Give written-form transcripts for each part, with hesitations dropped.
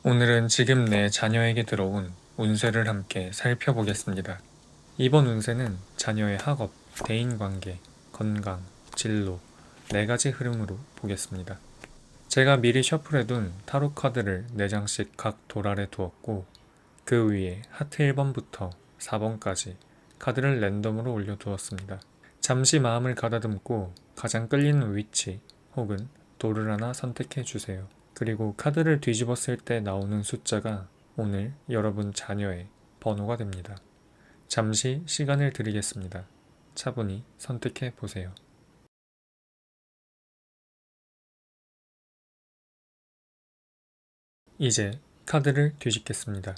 오늘은 지금 내 자녀에게 들어온 운세를 함께 살펴보겠습니다. 이번 운세는 자녀의 학업, 대인관계, 건강, 진로, 4가지 흐름으로 보겠습니다. 제가 미리 셔플해둔 타로 카드를 4장씩 각 돌 아래 두었고 그 위에 하트 1번부터 4번까지 카드를 랜덤으로 올려두었습니다. 잠시 마음을 가다듬고 가장 끌리는 위치 혹은 돌을 하나 선택해 주세요. 그리고 카드를 뒤집었을 때 나오는 숫자가 오늘 여러분 자녀의 번호가 됩니다. 잠시 시간을 드리겠습니다. 차분히 선택해 보세요. 이제 카드를 뒤집겠습니다.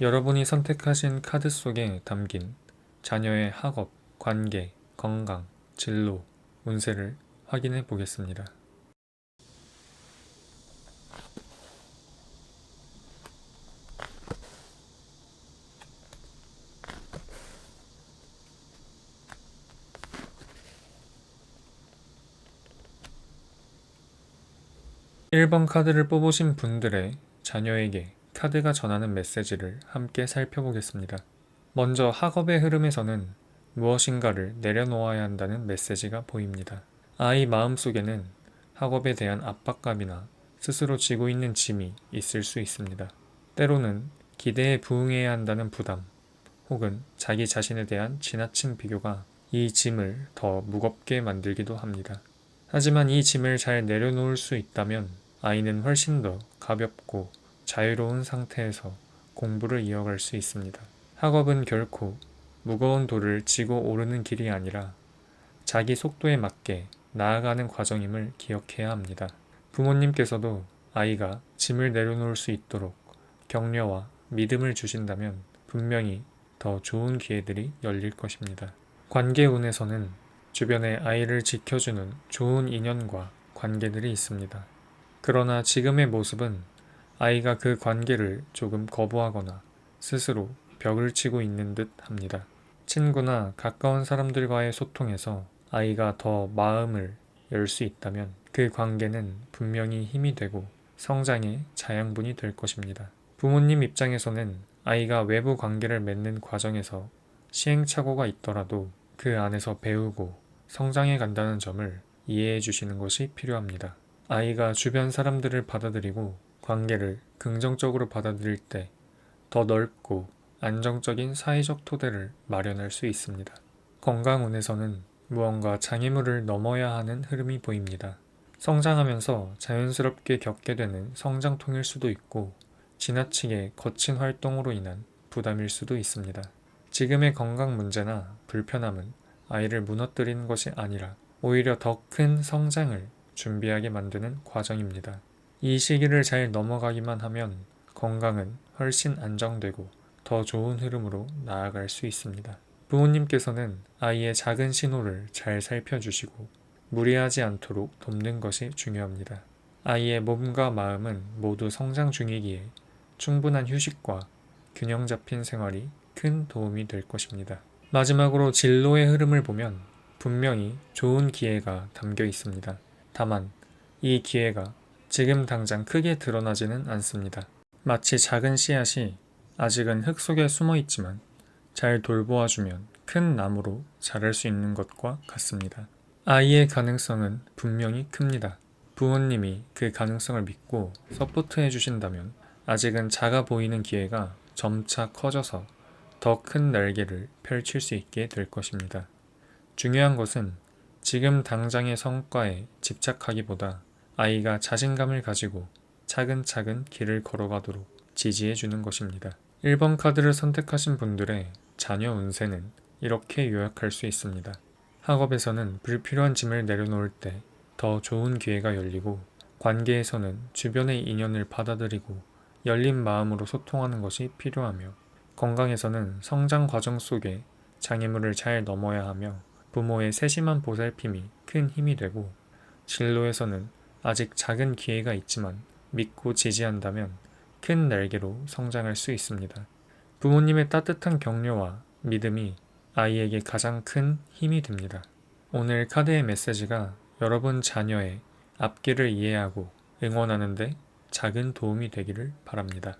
여러분이 선택하신 카드 속에 담긴 자녀의 학업, 관계, 건강, 진로, 운세를 확인해 보겠습니다. 1번 카드를 뽑으신 분들의 자녀에게 카드가 전하는 메시지를 함께 살펴보겠습니다. 먼저 학업의 흐름에서는 무엇인가를 내려놓아야 한다는 메시지가 보입니다. 아이 마음속에는 학업에 대한 압박감이나 스스로 지고 있는 짐이 있을 수 있습니다. 때로는 기대에 부응해야 한다는 부담, 혹은 자기 자신에 대한 지나친 비교가 이 짐을 더 무겁게 만들기도 합니다. 하지만 이 짐을 잘 내려놓을 수 있다면 아이는 훨씬 더 가볍고 자유로운 상태에서 공부를 이어갈 수 있습니다. 학업은 결코 무거운 돌을 지고 오르는 길이 아니라 자기 속도에 맞게 나아가는 과정임을 기억해야 합니다. 부모님께서도 아이가 짐을 내려놓을 수 있도록 격려와 믿음을 주신다면 분명히 더 좋은 기회들이 열릴 것입니다. 관계운에서는 주변에 아이를 지켜주는 좋은 인연과 관계들이 있습니다. 그러나 지금의 모습은 아이가 그 관계를 조금 거부하거나 스스로 벽을 치고 있는 듯 합니다. 친구나 가까운 사람들과의 소통에서 아이가 더 마음을 열 수 있다면 그 관계는 분명히 힘이 되고 성장의 자양분이 될 것입니다. 부모님 입장에서는 아이가 외부 관계를 맺는 과정에서 시행착오가 있더라도 그 안에서 배우고 성장해 간다는 점을 이해해 주시는 것이 필요합니다. 아이가 주변 사람들을 받아들이고 관계를 긍정적으로 받아들일 때 더 넓고 안정적인 사회적 토대를 마련할 수 있습니다. 건강운에서는 무언가 장애물을 넘어야 하는 흐름이 보입니다. 성장하면서 자연스럽게 겪게 되는 성장통일 수도 있고 지나치게 거친 활동으로 인한 부담일 수도 있습니다. 지금의 건강 문제나 불편함은 아이를 무너뜨리는 것이 아니라 오히려 더 큰 성장을 준비하게 만드는 과정입니다. 이 시기를 잘 넘어가기만 하면 건강은 훨씬 안정되고 더 좋은 흐름으로 나아갈 수 있습니다. 부모님께서는 아이의 작은 신호를 잘 살펴주시고 무리하지 않도록 돕는 것이 중요합니다. 아이의 몸과 마음은 모두 성장 중이기에 충분한 휴식과 균형 잡힌 생활이 큰 도움이 될 것입니다. 마지막으로 진로의 흐름을 보면 분명히 좋은 기회가 담겨 있습니다. 다만 이 기회가 지금 당장 크게 드러나지는 않습니다. 마치 작은 씨앗이 아직은 흙 속에 숨어 있지만 잘 돌보아주면 큰 나무로 자랄 수 있는 것과 같습니다. 아이의 가능성은 분명히 큽니다. 부모님이 그 가능성을 믿고 서포트해 주신다면 아직은 작아 보이는 기회가 점차 커져서 더 큰 날개를 펼칠 수 있게 될 것입니다. 중요한 것은 지금 당장의 성과에 집착하기보다 아이가 자신감을 가지고 차근차근 길을 걸어가도록 지지해 주는 것입니다. 1번 카드를 선택하신 분들의 자녀 운세는 이렇게 요약할 수 있습니다. 학업에서는 불필요한 짐을 내려놓을 때 더 좋은 기회가 열리고 관계에서는 주변의 인연을 받아들이고 열린 마음으로 소통하는 것이 필요하며 건강에서는 성장 과정 속에 장애물을 잘 넘어야 하며 부모의 세심한 보살핌이 큰 힘이 되고 진로에서는 아직 작은 기회가 있지만 믿고 지지한다면 큰 날개로 성장할 수 있습니다. 부모님의 따뜻한 격려와 믿음이 아이에게 가장 큰 힘이 됩니다. 오늘 카드의 메시지가 여러분 자녀의 앞길을 이해하고 응원하는 데 작은 도움이 되기를 바랍니다.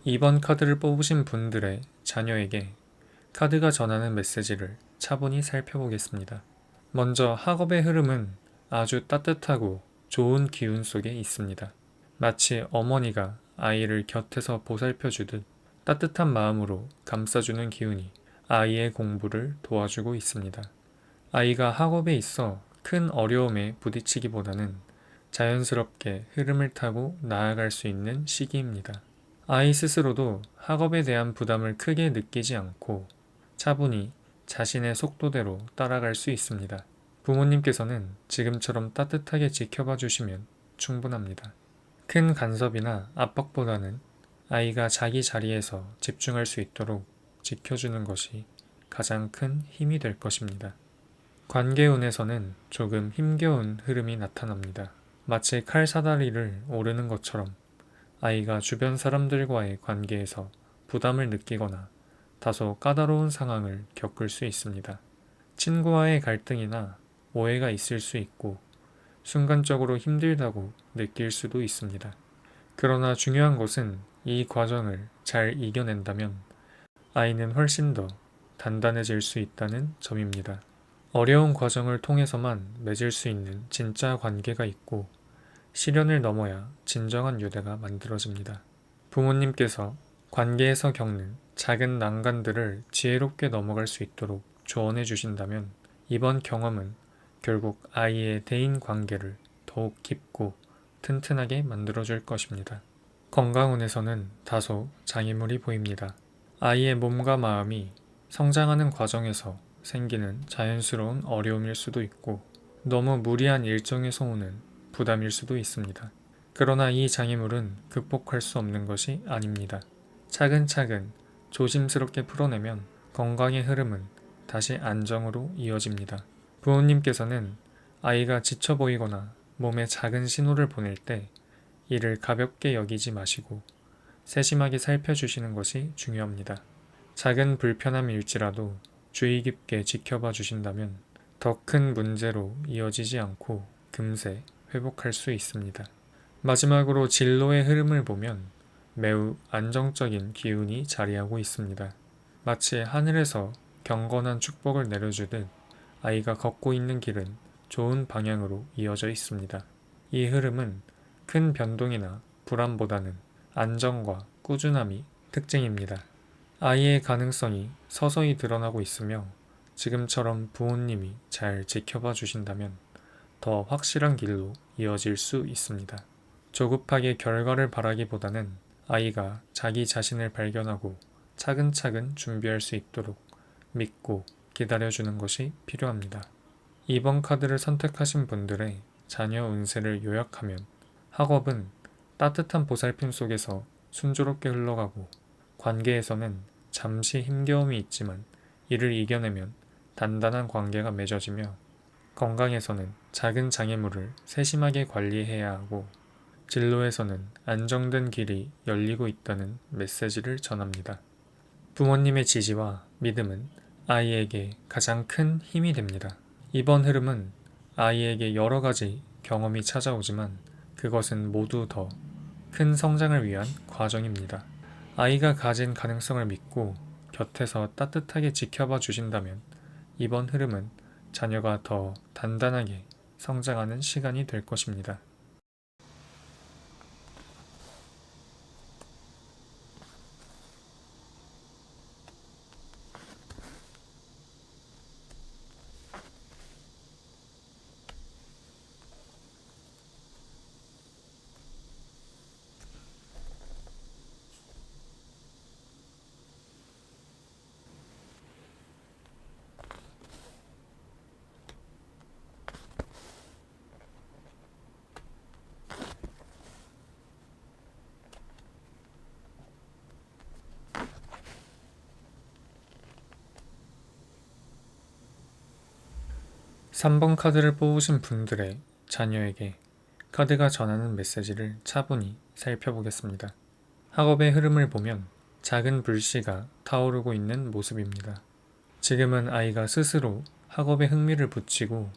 이번 카드를 뽑으신 분들의 자녀에게 카드가 전하는 메시지를 차분히 살펴보겠습니다. 먼저 학업의 흐름은 아주 따뜻하고 좋은 기운 속에 있습니다. 마치 어머니가 아이를 곁에서 보살펴주듯 따뜻한 마음으로 감싸주는 기운이 아이의 공부를 도와주고 있습니다. 아이가 학업에 있어 큰 어려움에 부딪히기보다는 자연스럽게 흐름을 타고 나아갈 수 있는 시기입니다. 아이 스스로도 학업에 대한 부담을 크게 느끼지 않고 차분히 자신의 속도대로 따라갈 수 있습니다. 부모님께서는 지금처럼 따뜻하게 지켜봐 주시면 충분합니다. 큰 간섭이나 압박보다는 아이가 자기 자리에서 집중할 수 있도록 지켜주는 것이 가장 큰 힘이 될 것입니다. 관계운에서는 조금 힘겨운 흐름이 나타납니다. 마치 칼사다리를 오르는 것처럼 아이가 주변 사람들과의 관계에서 부담을 느끼거나 다소 까다로운 상황을 겪을 수 있습니다. 친구와의 갈등이나 오해가 있을 수 있고 순간적으로 힘들다고 느낄 수도 있습니다. 그러나 중요한 것은 이 과정을 잘 이겨낸다면 아이는 훨씬 더 단단해질 수 있다는 점입니다. 어려운 과정을 통해서만 맺을 수 있는 진짜 관계가 있고 시련을 넘어야 진정한 유대가 만들어집니다. 부모님께서 관계에서 겪는 작은 난관들을 지혜롭게 넘어갈 수 있도록 조언해 주신다면 이번 경험은 결국 아이의 대인 관계를 더욱 깊고 튼튼하게 만들어줄 것입니다. 건강운에서는 다소 장애물이 보입니다. 아이의 몸과 마음이 성장하는 과정에서 생기는 자연스러운 어려움일 수도 있고 너무 무리한 일정에서 오는 부담일 수도 있습니다. 그러나 이 장애물은 극복할 수 없는 것이 아닙니다. 차근차근 조심스럽게 풀어내면 건강의 흐름은 다시 안정으로 이어집니다. 부모님께서는 아이가 지쳐 보이거나 몸에 작은 신호를 보낼 때 이를 가볍게 여기지 마시고 세심하게 살펴주시는 것이 중요합니다. 작은 불편함일지라도 주의 깊게 지켜봐 주신다면 더 큰 문제로 이어지지 않고 금세 회복할 수 있습니다. 마지막으로 진로의 흐름을 보면 매우 안정적인 기운이 자리하고 있습니다. 마치 하늘에서 경건한 축복을 내려주듯 아이가 걷고 있는 길은 좋은 방향으로 이어져 있습니다. 이 흐름은 큰 변동이나 불안보다는 안정과 꾸준함이 특징입니다. 아이의 가능성이 서서히 드러나고 있으며 지금처럼 부모님이 잘 지켜봐 주신다면 더 확실한 길로 이어질 수 있습니다. 조급하게 결과를 바라기보다는 아이가 자기 자신을 발견하고 차근차근 준비할 수 있도록 믿고 기다려주는 것이 필요합니다. 이번 카드를 선택하신 분들의 자녀 운세를 요약하면 학업은 따뜻한 보살핌 속에서 순조롭게 흘러가고 관계에서는 잠시 힘겨움이 있지만 이를 이겨내면 단단한 관계가 맺어지며 건강에서는 작은 장애물을 세심하게 관리해야 하고 진로에서는 안정된 길이 열리고 있다는 메시지를 전합니다. 부모님의 지지와 믿음은 아이에게 가장 큰 힘이 됩니다. 이번 흐름은 아이에게 여러 가지 경험이 찾아오지만 그것은 모두 더 큰 성장을 위한 과정입니다. 아이가 가진 가능성을 믿고 곁에서 따뜻하게 지켜봐 주신다면 이번 흐름은 자녀가 더 단단하게 성장하는 시간이 될 것입니다. 3번 카드를 뽑으신 분들의 자녀에게 카드가 전하는 메시지를 차분히 살펴보겠습니다. 학업의 흐름을 보면 작은 불씨가 타오르고 있는 모습입니다. 지금은 아이가 스스로 학업에 흥미를 붙이고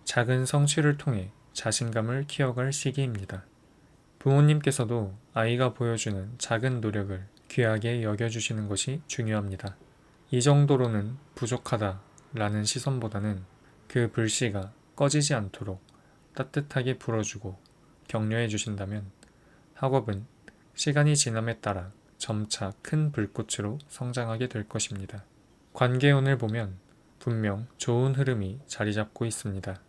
작은 성취를 통해 자신감을 키워갈 시기입니다. 부모님께서도 아이가 보여주는 작은 노력을 귀하게 여겨주시는 것이 중요합니다. 이 정도로는 부족하다 라는 시선보다는 그 불씨가 꺼지지 않도록 따뜻하게 불어주고 격려해 주신다면 학업은 시간이 지남에 따라 점차 큰 불꽃으로 성장하게 될 것입니다. 관계운을 보면 분명 좋은 흐름이 자리 잡고 있습니다.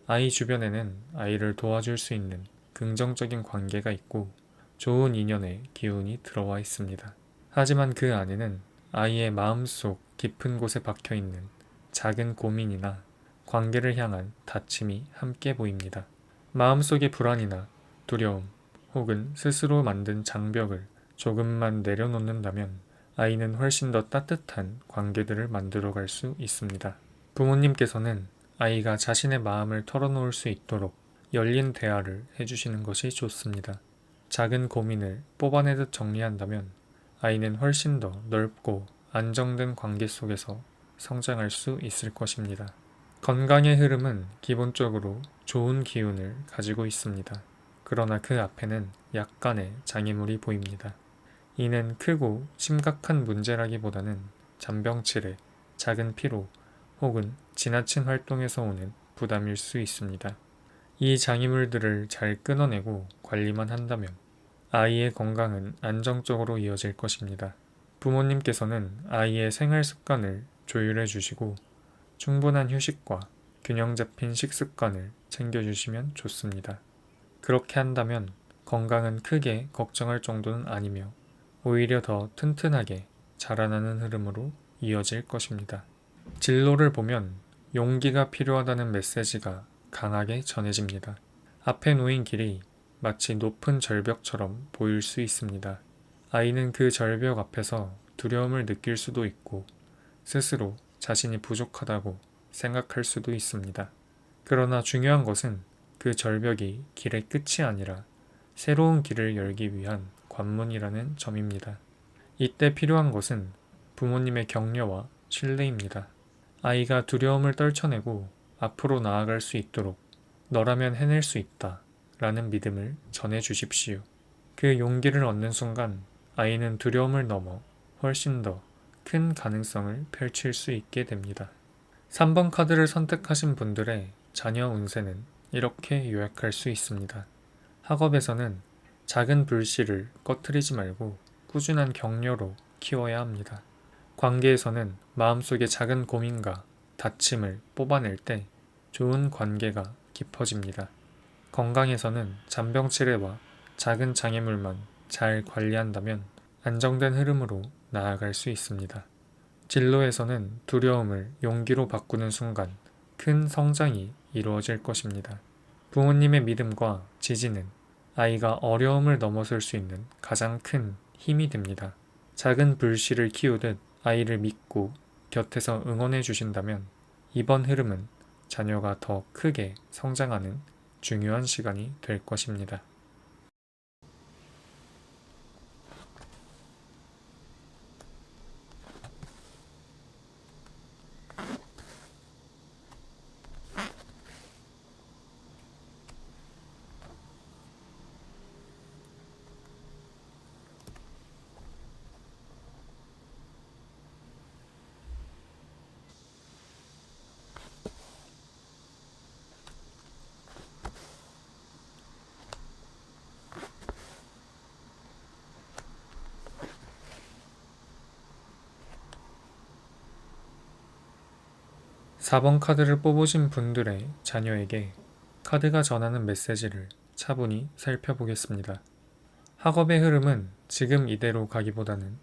아이 주변에는 아이를 도와줄 수 있는 긍정적인 관계가 있고 좋은 인연의 기운이 들어와 있습니다. 하지만 그 안에는 아이의 마음속 깊은 곳에 박혀 있는 작은 고민이나 관계를 향한 다짐이 함께 보입니다. 마음속의 불안이나 두려움 혹은 스스로 만든 장벽을 조금만 내려놓는다면 아이는 훨씬 더 따뜻한 관계들을 만들어갈 수 있습니다. 부모님께서는 아이가 자신의 마음을 털어놓을 수 있도록 열린 대화를 해주시는 것이 좋습니다. 작은 고민을 뽑아내듯 정리한다면 아이는 훨씬 더 넓고 안정된 관계 속에서 성장할 수 있을 것입니다. 건강의 흐름은 기본적으로 좋은 기운을 가지고 있습니다. 그러나 그 앞에는 약간의 장애물이 보입니다. 이는 크고 심각한 문제라기보다는 잔병치레, 작은 피로 혹은 지나친 활동에서 오는 부담일 수 있습니다. 이 장애물들을 잘 끊어내고 관리만 한다면 아이의 건강은 안정적으로 이어질 것입니다. 부모님께서는 아이의 생활 습관을 조율해 주시고 충분한 휴식과 균형 잡힌 식습관을 챙겨주시면 좋습니다. 그렇게 한다면 건강은 크게 걱정할 정도는 아니며 오히려 더 튼튼하게 자라나는 흐름으로 이어질 것입니다. 진로를 보면 용기가 필요하다는 메시지가 강하게 전해집니다. 앞에 놓인 길이 마치 높은 절벽처럼 보일 수 있습니다. 아이는 그 절벽 앞에서 두려움을 느낄 수도 있고 스스로 자신이 부족하다고 생각할 수도 있습니다. 그러나 중요한 것은 그 절벽이 길의 끝이 아니라 새로운 길을 열기 위한 관문이라는 점입니다. 이때 필요한 것은 부모님의 격려와 신뢰입니다. 아이가 두려움을 떨쳐내고 앞으로 나아갈 수 있도록 너라면 해낼 수 있다 라는 믿음을 전해주십시오. 그 용기를 얻는 순간 아이는 두려움을 넘어 훨씬 더 큰 가능성을 펼칠 수 있게 됩니다. 3번 카드를 선택하신 분들의 자녀 운세는 이렇게 요약할 수 있습니다. 학업에서는 작은 불씨를 꺼트리지 말고 꾸준한 격려로 키워야 합니다. 관계에서는 마음속의 작은 고민과 다짐을 뽑아낼 때 좋은 관계가 깊어집니다. 건강에서는 잔병치레와 작은 장애물만 잘 관리한다면 안정된 흐름으로 나아갈 수 있습니다. 진로에서는 두려움을 용기로 바꾸는 순간 큰 성장이 이루어질 것입니다. 부모님의 믿음과 지지는 아이가 어려움을 넘어설 수 있는 가장 큰 힘이 됩니다. 작은 불씨를 키우듯 아이를 믿고 곁에서 응원해 주신다면 이번 흐름은 자녀가 더 크게 성장하는 중요한 시간이 될 것입니다. 4번 카드를 뽑으신 분들의 자녀에게 카드가 전하는 메시지를 차분히 살펴보겠습니다. 학업의 흐름은 지금 이대로 가기보다는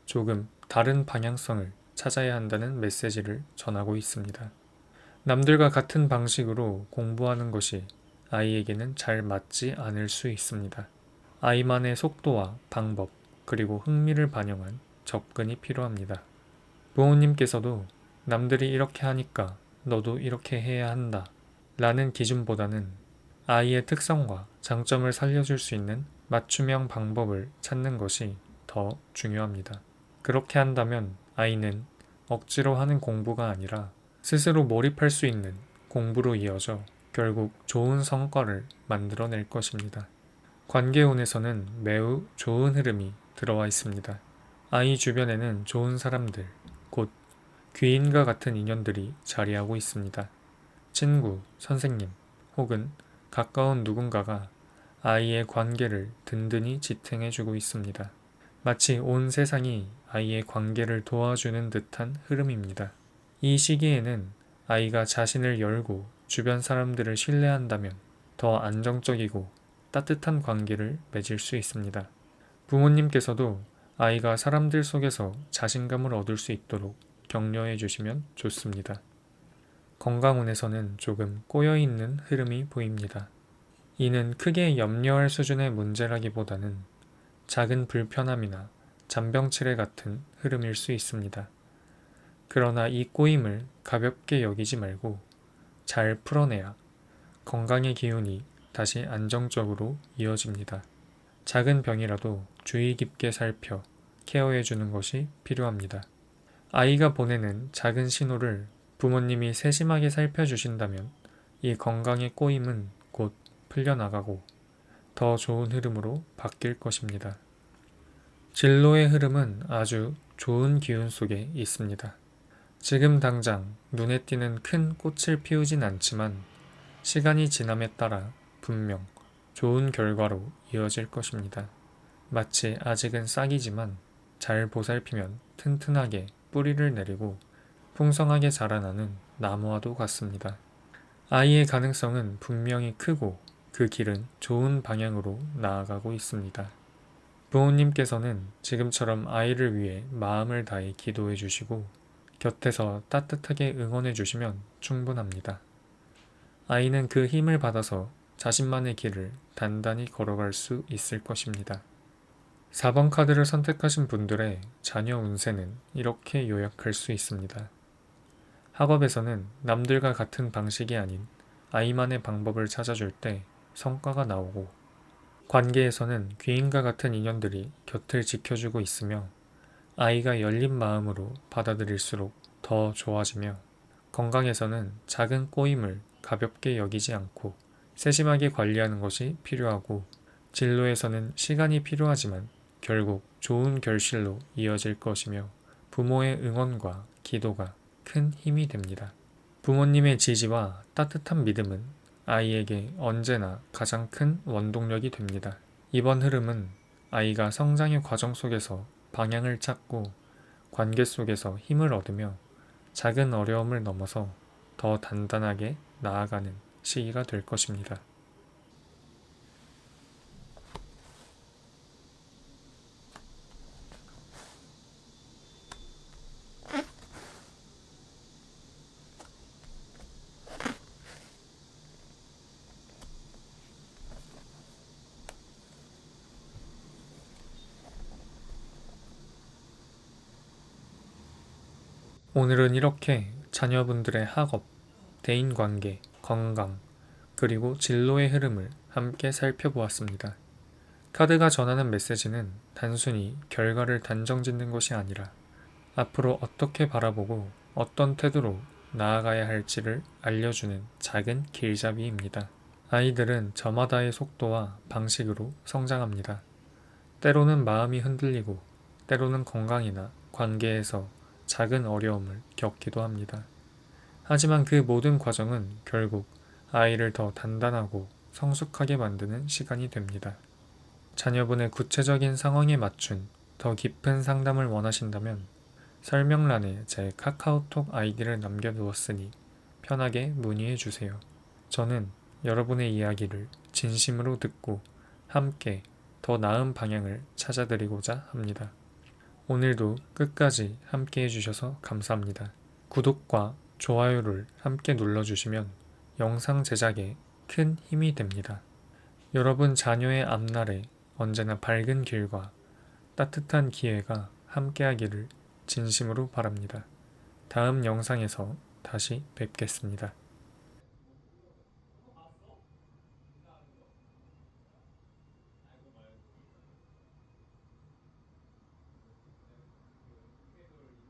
조금 다른 방향성을 찾아야 한다는 메시지를 전하고 있습니다. 남들과 같은 방식으로 공부하는 것이 아이에게는 잘 맞지 않을 수 있습니다. 아이만의 속도와 방법, 그리고 흥미를 반영한 접근이 필요합니다. 부모님께서도 남들이 이렇게 하니까 너도 이렇게 해야 한다 라는 기준보다는 아이의 특성과 장점을 살려줄 수 있는 맞춤형 방법을 찾는 것이 더 중요합니다. 그렇게 한다면 아이는 억지로 하는 공부가 아니라 스스로 몰입할 수 있는 공부로 이어져 결국 좋은 성과를 만들어낼 것입니다. 관계운에서는 매우 좋은 흐름이 들어와 있습니다. 아이 주변에는 좋은 사람들, 곧 귀인과 같은 인연들이 자리하고 있습니다. 친구, 선생님, 혹은 가까운 누군가가 아이의 관계를 든든히 지탱해주고 있습니다. 마치 온 세상이 아이의 관계를 도와주는 듯한 흐름입니다. 이 시기에는 아이가 자신을 열고 주변 사람들을 신뢰한다면 더 안정적이고 따뜻한 관계를 맺을 수 있습니다. 부모님께서도 아이가 사람들 속에서 자신감을 얻을 수 있도록 격려해 주시면 좋습니다. 건강운에서는 조금 꼬여있는 흐름이 보입니다. 이는 크게 염려할 수준의 문제라기보다는 작은 불편함이나 잔병치레 같은 흐름일 수 있습니다. 그러나 이 꼬임을 가볍게 여기지 말고 잘 풀어내야 건강의 기운이 다시 안정적으로 이어집니다. 작은 병이라도 주의 깊게 살펴 케어해주는 것이 필요합니다. 아이가 보내는 작은 신호를 부모님이 세심하게 살펴주신다면 이 건강의 꼬임은 곧 풀려나가고 더 좋은 흐름으로 바뀔 것입니다. 진로의 흐름은 아주 좋은 기운 속에 있습니다. 지금 당장 눈에 띄는 큰 꽃을 피우진 않지만 시간이 지남에 따라 분명 좋은 결과로 이어질 것입니다. 마치 아직은 싹이지만 잘 보살피면 튼튼하게 뿌리를 내리고 풍성하게 자라나는 나무와도 같습니다. 아이의 가능성은 분명히 크고 그 길은 좋은 방향으로 나아가고 있습니다. 부모님께서는 지금처럼 아이를 위해 마음을 다해 기도해 주시고 곁에서 따뜻하게 응원해 주시면 충분합니다. 아이는 그 힘을 받아서 자신만의 길을 단단히 걸어갈 수 있을 것입니다. 4번 카드를 선택하신 분들의 자녀 운세는 이렇게 요약할 수 있습니다. 학업에서는 남들과 같은 방식이 아닌 아이만의 방법을 찾아줄 때 성과가 나오고, 관계에서는 귀인과 같은 인연들이 곁을 지켜주고 있으며 아이가 열린 마음으로 받아들일수록 더 좋아지며, 건강에서는 작은 꼬임을 가볍게 여기지 않고 세심하게 관리하는 것이 필요하고, 진로에서는 시간이 필요하지만 결국 좋은 결실로 이어질 것이며 부모의 응원과 기도가 큰 힘이 됩니다. 부모님의 지지와 따뜻한 믿음은 아이에게 언제나 가장 큰 원동력이 됩니다. 이번 흐름은 아이가 성장의 과정 속에서 방향을 찾고 관계 속에서 힘을 얻으며 작은 어려움을 넘어서 더 단단하게 나아가는 시기가 될 것입니다. 오늘은 이렇게 자녀분들의 학업, 대인관계, 건강, 그리고 진로의 흐름을 함께 살펴보았습니다. 카드가 전하는 메시지는 단순히 결과를 단정짓는 것이 아니라 앞으로 어떻게 바라보고 어떤 태도로 나아가야 할지를 알려주는 작은 길잡이입니다. 아이들은 저마다의 속도와 방식으로 성장합니다. 때로는 마음이 흔들리고 때로는 건강이나 관계에서 작은 어려움을 겪기도 합니다. 하지만 그 모든 과정은 결국 아이를 더 단단하고 성숙하게 만드는 시간이 됩니다. 자녀분의 구체적인 상황에 맞춘 더 깊은 상담을 원하신다면 설명란에 제 카카오톡 아이디를 남겨두었으니 편하게 문의해 주세요. 저는 여러분의 이야기를 진심으로 듣고 함께 더 나은 방향을 찾아드리고자 합니다. 오늘도 끝까지 함께 해주셔서 감사합니다. 구독과 좋아요를 함께 눌러주시면 영상 제작에 큰 힘이 됩니다. 여러분 자녀의 앞날에 언제나 밝은 길과 따뜻한 기회가 함께하기를 진심으로 바랍니다. 다음 영상에서 다시 뵙겠습니다.